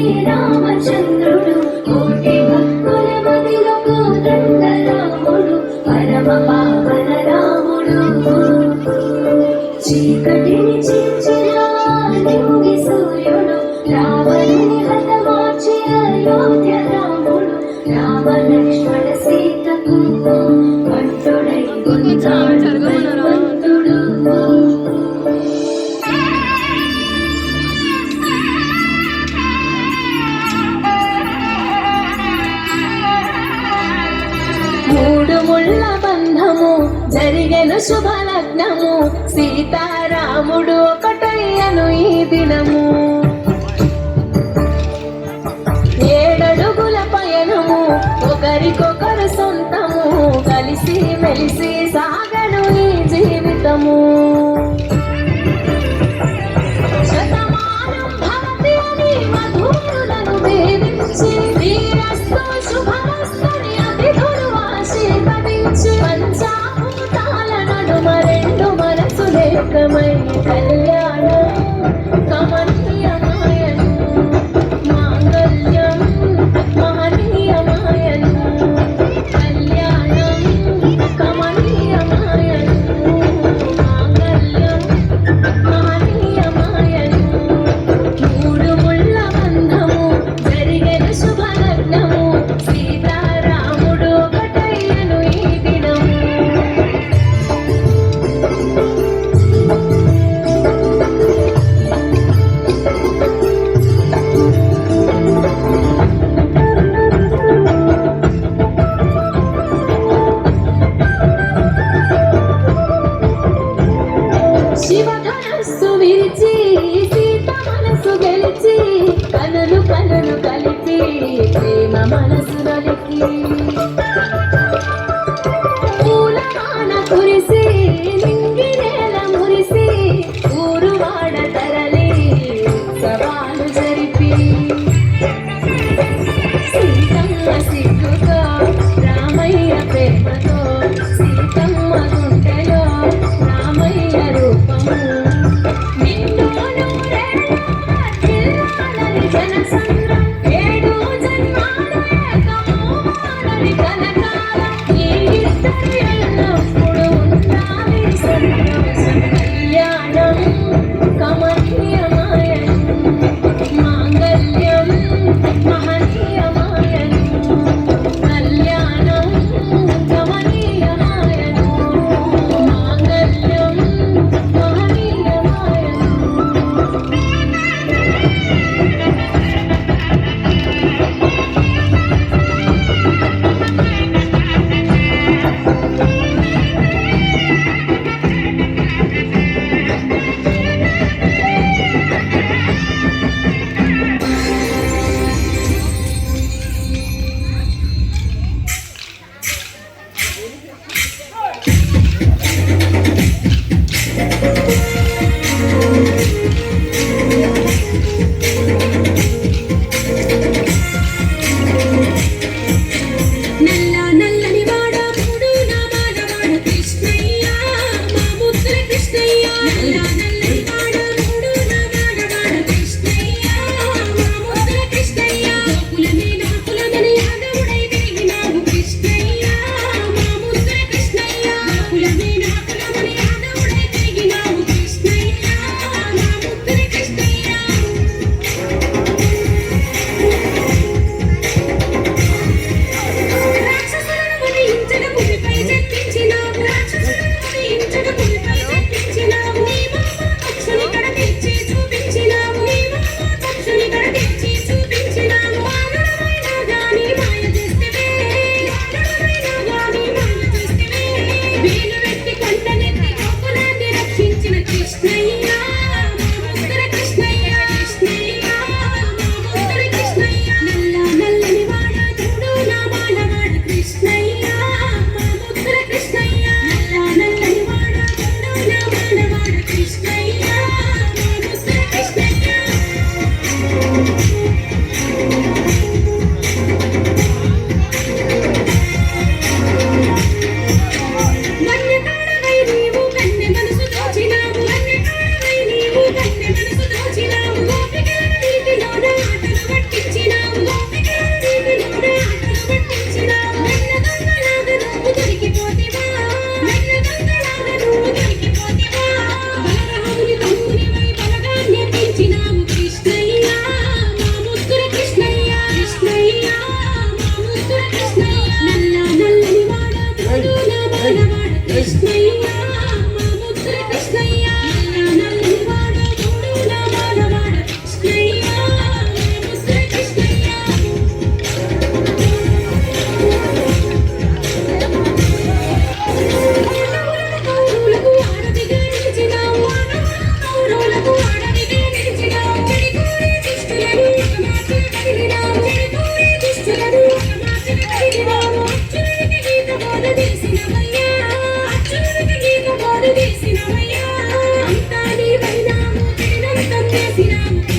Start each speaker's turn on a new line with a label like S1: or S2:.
S1: శ్రీరామచంద్రుడు కోటి భక్తుల మదిలో కోదండ రాముడు పరమ పావన రాముడు చీకటిని చించిన నింగి సూర్యుడు రావణుని హతమార్చి అయోధ్య రాముడు రామ లక్ష్మణ సీతకు భక్తుడై గుంజాడు భగవంతుడు మూడు ముళ్ళ బంధము జరిగెను శుభలగ్నము సీతారాముడు ఒకటయ్యను ఈ దినము ఏడడుగుల పయనము ఒకరికొకరు సొంతము కలిసి మెలిసి సాగను ఈ జీవితము శతమానం భవతి అని మధురులను వేదించి శ్రీరస్తు శుభమస్తని అతిథులు ఆశీర్వదించి పంచాభూతాల నడుమ రెండు మనసులేకమై కళ్యాణం కమనీయమాయను మాంగళ్యం మహనీయమాయను కళ్యాణం కమనీయమాయను మాంగళ్యం మహనీయమాయను మూడు ముళ్ళ బంధము జరిగెను శుభలగ్నము సీతారాముడు ఒకటయ్యను ఈ దినము శివధనస్సు విరిచి సీత మనసు గెలిచి కనులు కనులు కలిపి ప్రేమ మనసు నలికి పూలవాన కురిసి నింగి నేల మురిసి ఊరు వాడ తరలి సవాలు జరిపి సీతమ్మ సిగ్గుతో రామయ్య ప్రేమతో సీతమ్మ గుండెలో రామయ్య రూపము నిన్ను నూరేళ్ళ తిల్లాలని జనసంద్రం ఏడు జన్మాలు ఏకమోనని కనకాలం ఈ ఇద్దరు ఎల్లప్పుడూ ఉండాలి సంతోషం కళ్యాణం కమనీయమాయను మాంగళ్యం మహనీయమాయను కళ్యాణం కమనీయమాయను మాంగళ్యం మహనీయమాయను నల్ల నల్లని వాడ మూడు నామాల వాడ కృష్ణయ్య మా ముద్దుల కృష్ణయ్య నల్ల నల్లని వాడ మూడు నామాల వాడ కృష్ణయ్య మా ముద్దుల కృష్ణయ్య కులమని యాదవుడై తిరిగినావు కృష్ణయ్య మా ముద్దుల కృష్ణయ్య కులమని యాదవుడై తిరిగినావు కృష్ణయ్య మా ముద్దుల చేసినావు